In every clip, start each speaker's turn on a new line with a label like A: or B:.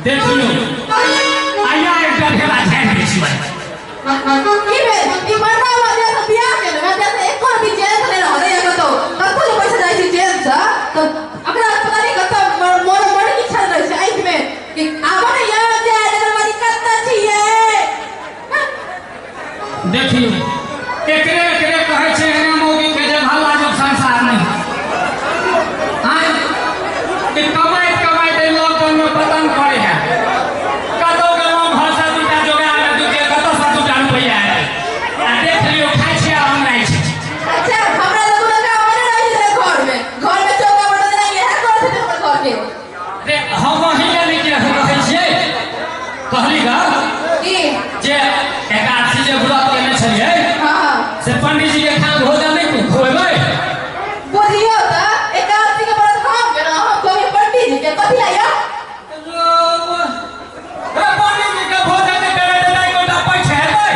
A: देखियो आया एक ढेला छान दै छी भाई
B: की भेल ई मरना वाला से बियाह केले वजह से एको भी जेल से रह रे कतो कतो जो पैसा जाई छी जेल से तो अकरा पता नहीं कतो मोर की छल रही छै आंख में कि आवन यहाँ जे डरवारी कत्ता छिए
A: देखियो एकरे एकरे कहै छै एना मोगी के जे भला जो संसार नहीं हां कि कमाई कमाई दे लॉकडाउन में पतन करे है कतो गलवा भाषा दूटा जोगा में दूटे कतो सा दूटा रुपया है आ देख लियो खाइ छै हम नहीं छै
B: अच्छा हमरा लोग का आवन रही है घर में चौका बटन नहीं है कर थे हमर घर के
A: रे हम ही नहीं के रहै छियै कहली गा
B: की
A: जे एकादशी जे व्रत केने छलिए
B: हां
A: से पंडित जी के खान भोजन नहीं खोएबै
B: बोलियो त एकादशी के व्रत हम के ना हम कोई पंडित जी के कथि लाया
A: रे पंडित जी के भोजन नहीं करे त नहीं गोटा पैसा हेतै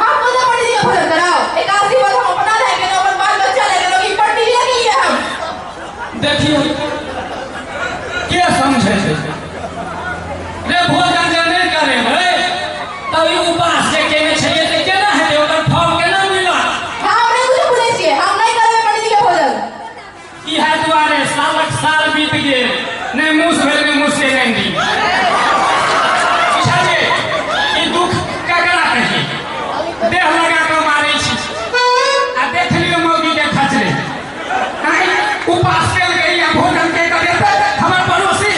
B: हम तो पंडित जी के भोजन कराओ एकादशी व्रत हम अपना लेके ना अपन बाल बच्चा लेके लोग ई पंडित जी नहीं है हम
A: देखियो के समझे छै रे भोजन जे नहीं करेबै तब ई उपास जे केने छलिए त केना हेतै ओकर फल केना मिलत
B: हम नहीं कुछ पूछे छिए हम नहीं करबे पंडित जी के भोजन
A: इहा दुआरे सालक साल बीत गेल नहीं मुस भेल नहीं मुस के नहीं दी बुझलिए ई दुख ककरा कही देह लगा के मारै छी आ देख लियो मौगी के खचरे नहीं उपास केल गई या भोजन के करे हमर पड़ोसी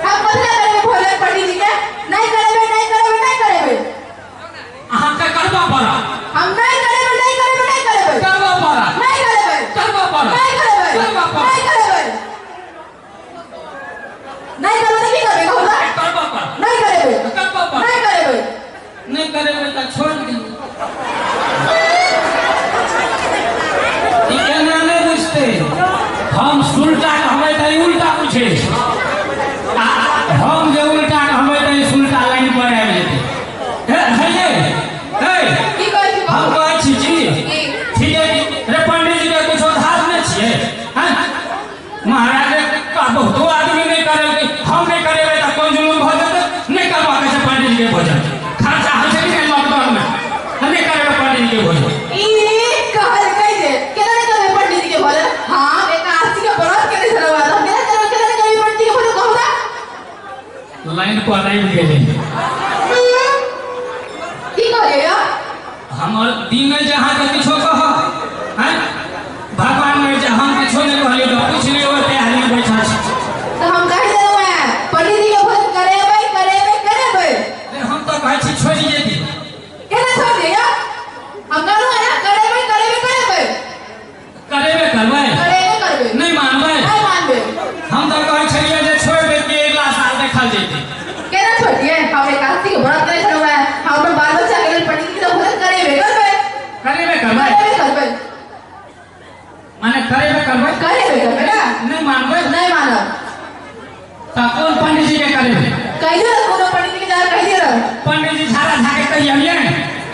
B: हम बदला करबे भोजन पंडित जी के नहीं करबे
A: अहाँ के करबा पड़ा
B: हम नहीं करबे
A: करबा पड़ा
B: नहीं करबे
A: करबा पड़ा
B: नहीं करबे
A: करबा पड़ा
B: नहीं करबे तो की करबे कहू ना
A: करबा पड़ा
B: नहीं करबे
A: करबा पड़ा नहीं करेबै त छोड़ दी ई केना नहीं बुझते हम सुलटा कहबै त उल्टा पूछे हम जे उल्टा कहबै त सुलटा लाइन पर आबि जेतै हे हे
B: की कहै छी
A: हम कहै छी जी
B: की
A: ठीक है रे पंडित जी के कुछ उधार नहीं छिए हैं महाराज का बहुत आदमी नहीं करे हम नहीं करेबै त कोन जुलूम भ जेतै नहीं करबा के छै पंडित जी के भोजन खर्चा होइ छै कि लॉकडाउन में हम नहीं करेबै पंडित जी के भोजन
B: ई कहल कहि दे केना नहीं करबे पंडित जी के भोजन हां एकादशी के व्रत केने छलवा हम केना करबे पंडित जी के भोजन कहू ना
A: लाइन पर आबि गेलै
B: की कहलिए
A: हमर दिन जहाँ के किछो कह हैं भगवान में जे हम किछो नहीं कहलिए तो पूछ लियो ओते आदमी बैठा छै
B: तो हम कह देलौ है पंडित जी के भोजन करेबै
A: रे हम तो कहै छी छोड़ि जेती
B: केना छोड़ दिया हम कहलौ है करेबै
A: करबे
B: करबै
A: नहीं मानबै
B: नहीं मानबे
A: हम तो कहै छलिए जे छोड़ि दे के अगला साल देखल जेतै
B: केना छोड़ दिए हम एकादशी के व्रत करे छलौ है हम अपन बाल बच्चा के लिए पंडित जी के भोजन करबै
A: माने करेबे
B: ना
A: नहीं मानबै
B: नहीं मानब
A: त कौन पंडित जी के करेबे
B: कहिए कोनो पंडित जी के जा कहिए रह
A: पंडित जी झाड़ा झाके कहिए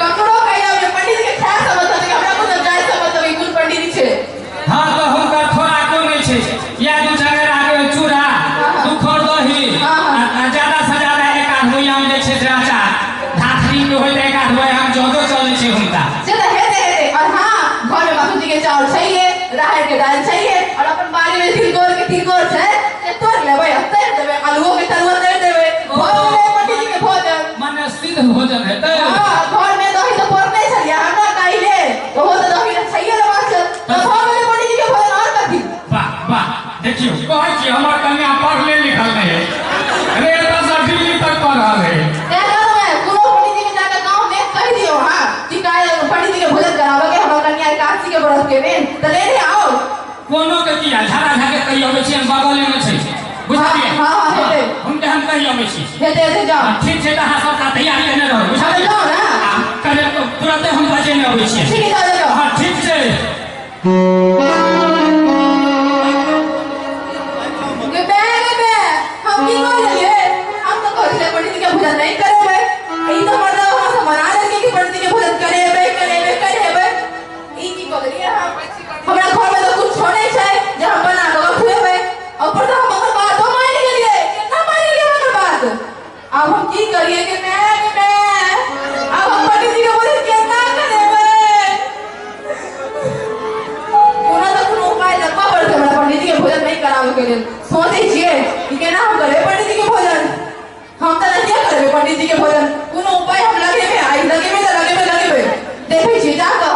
B: ककरो कहिए पंडित जी के क्या समझ है हमरा को जाय समझ है कुल पंडित जी छे
A: हां तो हुनकर थोड़ा को नहीं छे या दू जगह आगे चूड़ा दू खोर दही ज्यादा से ज्यादा एक आध होया में छे राजा धाथरी के होय एक आध होय हम जोदो चले छे हुनका
B: से तो हेते और हां घर में बाबू जी के चावल चाहिए राहर के दाल चाहिए और अपन बाड़ी में तिलकोर छै से तोड़ लेबै तैर देबै आलूओ के तरुआ तैर देबै भोजन पंडित जी के भोजन
A: माने सिद्ध भोजन हेतै
B: हां घर में दही तो पड़ते छलिए हमरा काइले ओहो तो दही चाहिए रे बात तो भोजन पंडित जी के भोजन और कथि
A: वाह वाह देखियो कहै छी हमर कन्या पढ़ले लिखल नहीं है रे तो दिल्ली तक पढ़ रहल है
B: कोनो पंडित जी के जाकर गांव में कह दियो हां कि काय पंडित जी के भोजन करावे के हमर कन्या एकादशी के व्रत के दिन त ले आओ
A: कोनो के किया झाड़ा झाके कहि अबै छी हम बगले में छै बुझलिए
B: हां हेते
A: हम के हम कहि अबै छी
B: हेते जाओ
A: ठीक छै त अहाँ सबका तैयारी करने रहू बुझलिए
B: जाओ ना
A: करे तुरंत हम बजे में अबै छी
B: ठीक है जाओ
A: हां ठीक छै
B: के बे हम की कहलिए हम तो कहलिए पंडित जी के भोजन नहीं करेबै ई तो मर्द हम से मना देलके कि पंडित जी के भोजन करेबै ई की कहलिए हमरा घर में तो कुछ छोड़े छै जे हम बना के खुएबै ऊपर से हम अपन बातो मान गेलिए कितना मान गेलिए करावे के लिए सोचे छिए कि केना हम करे पंडित जी के भोजन हम त नहीं करबे पंडित जी के भोजन कोनो उपाय हम लगे में आई लगे में देखे छी जा कह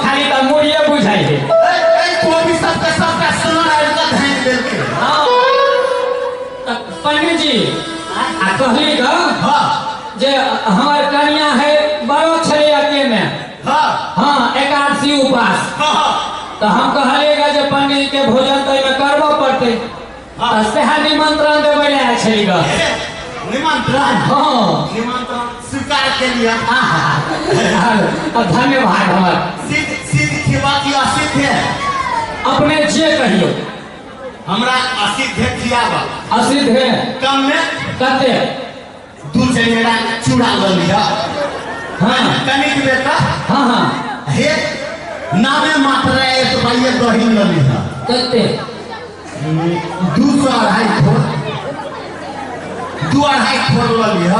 B: खाली तो मुड़िए बुझाई है पंडित जी कहली जे हमार कन्या है बड़ो छे अके में हाँ एकादशी उपास तो हम कहलिएगा जे पंडित जी के भोजन तो में करबो पड़ते सेहा निमंत्रण देवे आयल छेगा
C: निमंत्रण
B: हाँ
C: निमंत्रण स्वीकार के लिए
B: धन्यवाद हमार
C: सिद्ध खिवा की असिद्ध है
B: अपने जे कहियो
C: हमरा असिद्ध है खियावा
B: असिद्ध है
C: कम में
B: कते
C: दूर से मेरा चूड़ा ल लिया
B: हाँ
C: कनिक बेटा
B: हाँ हाँ
C: हे नामे मात्र है तो भाई ये दही ल लिया
B: कते
C: 2.5 खोर ल लिया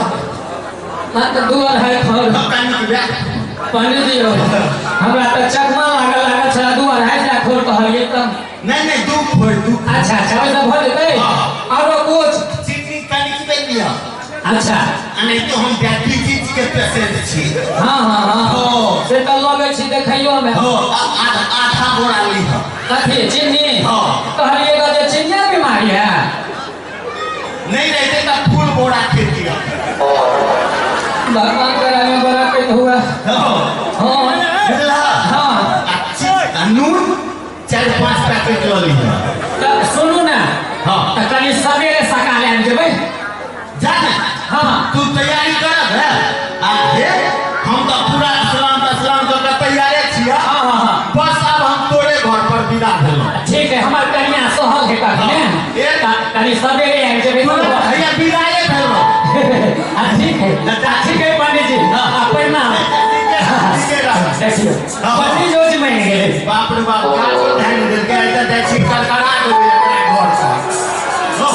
B: तो 2.5 खोर
C: कनिक बेटा
B: पंडित जी हमरा तो चकमा लागल छला 2.5 खोर कहलिए त
C: नहीं 2 खोर 2
B: अच्छा वैसा भर देते और कुछ
C: चिकनी कनिक पे लिया
B: अच्छा
C: नहीं तो हम डायबिटीज के पेशेंट छी
B: हाँ हाँ हाँ से तो लगे छी देखइयो में
C: हो आधा बोरा ली हो
B: कथी चिन्नी
C: हाँ
B: कहलिएगा जे चिन्नी बीमारी है
C: नहीं रहते तो फूल बोरा खेती है
B: भगवान करा में बड़ा पेट हुआ
C: हाँ हाँ नून 4-5 पैकेट लो ली
B: सुनू ना
C: हाँ
B: कल सवेरे सकाले आन जेबै
C: जाना
B: हाँ
C: तू तैयारी करब है हम तो पूरा स्नान कर तैयार छिया
B: हाँ हाँ हाँ
C: बस अब हम तोरे घर पर विदा भेलौ
B: ठीक है हमार कन्या सहल है करने कल सवेरे आन जेबै
C: भैया विदाए भेलौ
B: ठीक है पंडित जी प्रणाम पंडित जी में गेले
C: बाप रे बाप का ध्यान देल के ऐसा देखी करकरा देबे घर से हो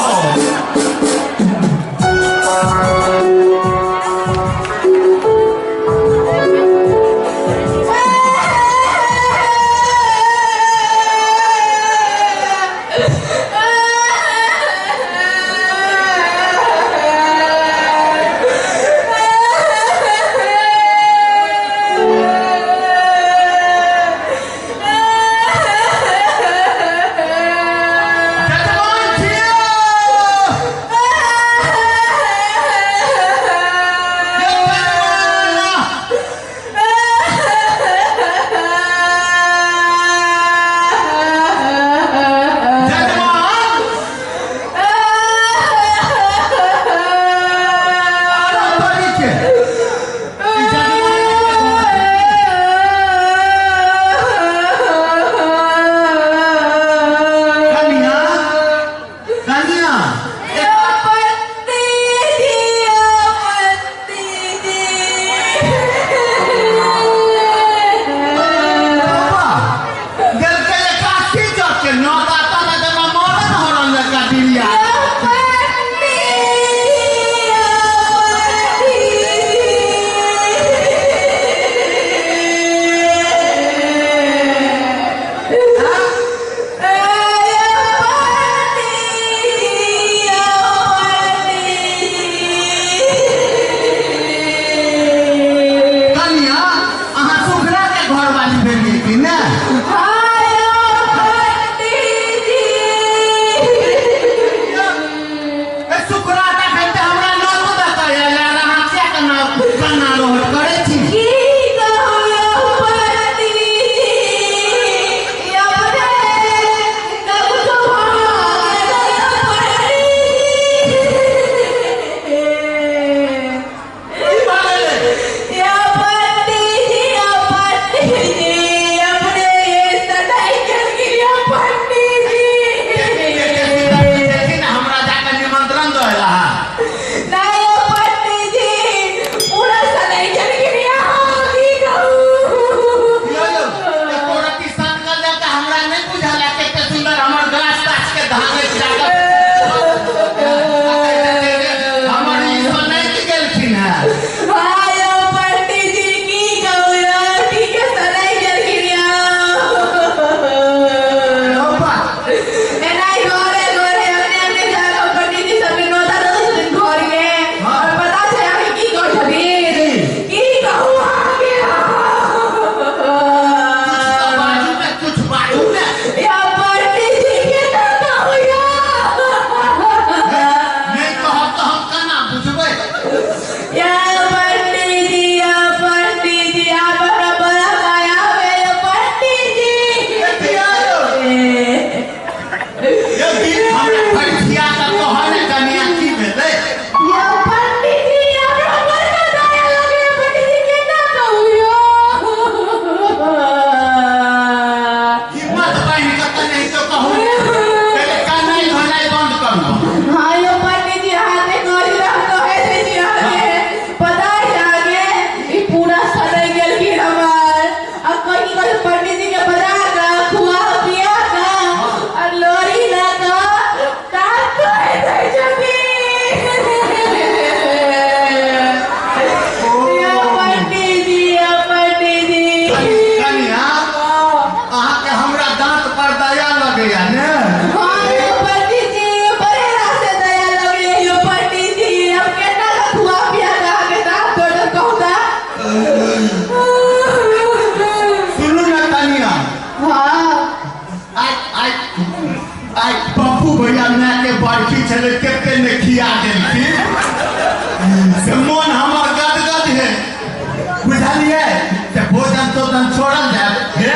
C: भोजन छोड़ल जाए हे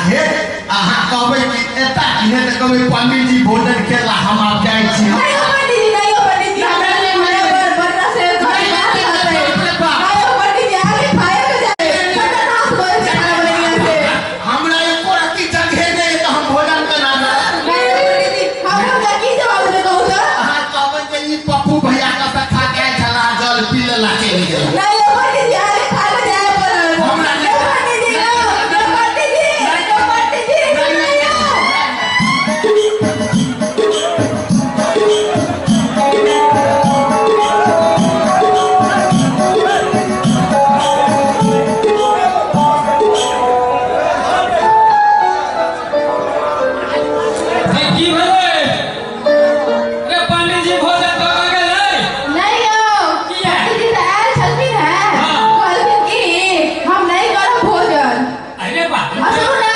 C: हे अहाँ कहबै कि एता कि नहि तऽ कहबै पंडित जी भोजन खेला हम आब जाइ छी
B: नहीं हो पंडित जी, नहीं हो पंडित जी, हमरा लिए मरे बरना से घर बात करते हैं। नहीं हो पंडित जी, आगे खाए के जाए, छोटा नाश करे से खाना बनेंगे से।
C: हमरा एको रत्ती जगह नहि तऽ हम भोजन केना करब?
B: नहीं हो पंडित जी, हम लोग की जवाब दे कहूँ तो?
C: अहाँ कहबै जे ई पप्पू भैया कतऽ खा के आयल छला जल पी लेला चलि गेल
B: नहीं हो पंडित जी, आगे खा के जाए पर।
C: हमरा
B: नहीं हो पंडित जी, नहीं हो पंडित जी, नहीं हो पंडित जी, नहीं हो।
A: हे की भेलै रे पंडित जी भोजन करऽ गेलै
B: नहीं हो
A: किया?
B: पंडित जी तो आयल छलखिन हैं,
A: हाँ।
B: कहलखिन कि हम नहीं करब भोजन।
A: अरे बाप
B: आ सुनू ना,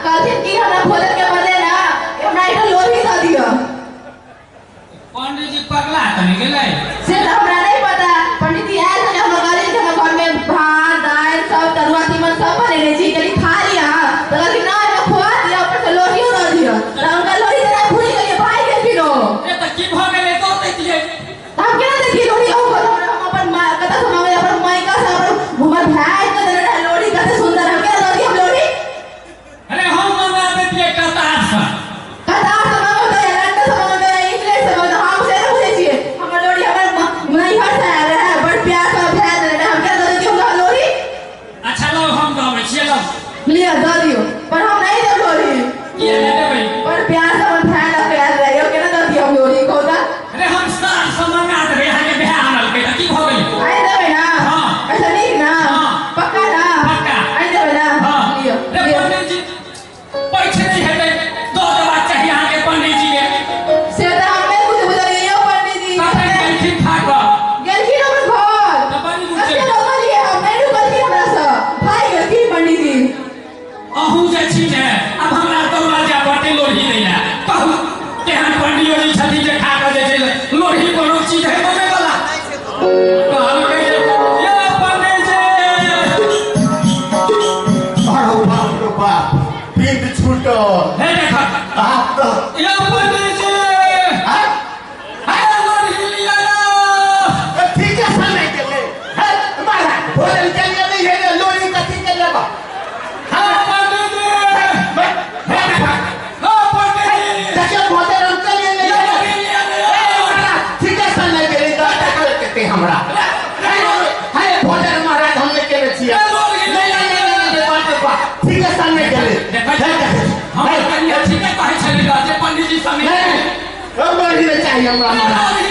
B: कहलखिन कि हमरा भोजन के बदले ना हमरा एकटा लोरी दऽ दिअ।
A: पंडित जी पगला कने गेलै
B: से तो हमरा नहीं पता, पंडित जी आयल छलै हमरा कहलिन कि हमरा घर में भात दालि सब तरुआ तीमन सब बनेने छी, कनी खा लिअ। तो कहलखिन ना एहिमे खुआ दिअ, ऊपर से लोरियो दऽ दिअ। तो हुनका लोरी देना भूल गेलियै, भागि गेलखिन ओ।
A: ए तऽ की भऽ गेलै दऽ दैतियै
B: तो हम केना देखिए लोरी हम अपन कतऽ से मांगे अपन मायका से अपन हमर भाई के देने रहे लोरी, कते सुंदर हम केना दऽ दिअ हम लोरी?
A: अरे हम मंगा दैतियै कतार से
B: कतार से मांगो तो या लंडन से मांगो तो या इंग्लैंड से मांगो, हम से नहीं बुझे छियै। हमर लोरी हमर नैहर से आयल रहे, बड़ प्यार से भेज देने रहे, हम केना दऽ दिअ हुनका लोरी?
A: अच्छा लो हम दबै छियै लो
B: लिअ दऽ दियौ, पर हम नहीं देब लोरी।
A: किया नहि देबै
B: बड़ प्यार से अपन भाई लग आयल रहे, यो केना दऽ दिअ हम लोरी कहू तऽ?
A: अरे हम साल से मंगा देबै अहाँके भाय आनलकै तऽ की भऽ गेलै
B: आइ देबै ना?
A: हाँ।
B: ऐसा नीक ना?
A: हाँ।
B: पक्का ना?
A: पक्का।
B: आइ देबै ना?
A: हाँ
B: लिअ,
A: रे
B: लिअ।
A: पंडित जी पैसे नहि हेतै दऽ देबाक चाही अहाँके पंडित जी के
B: से तऽ हम नहीं कुछ बुझलियै यौ पंडित जी।
A: कखन गेलखिन खा कऽ
B: गेलखिन हमर घर।
A: तऽ बड़ी
B: कते
A: रुचि
B: रोकलियै हम, नहीं रुकलखिन हमरा सँ। भागि गेलखिन पंडित जी।
A: अहूँ जे छी ने अब हमरा दौड़ा जाय पड़तै लोढ़ी दै लए कहू केहन पंडियो जी छथिन जे खा कऽ जे छै लोढ़ी कोनो चीज है बने वाला कहलकै जे ये पंडित जी
C: अरे बाप रे बाप पेट छूटल
A: हे देख
C: आप तो
A: ये पंडित जी
C: हाँ?
A: अरे लोढ़ी लिया लो
C: ठीक है समय के लिए है मारा भोजन के लिए नहीं है लोरी कथी के लेबा
A: हाँ पंडित जी हाँ पंडित जी
C: देखिए भोजन हम के लिए नहीं है
A: लोढ़ी लिया लो
C: ठीक है समय के लिए दादा करते हमरा हाय भोजन महाराज हमने के लिए छिया नहीं बात बात ठीक है समय के लिए
A: हम कहिए ठीक है कहै छलियै जे पंडित जी संगे
C: हम लोरी चाहिए हमरा महाराज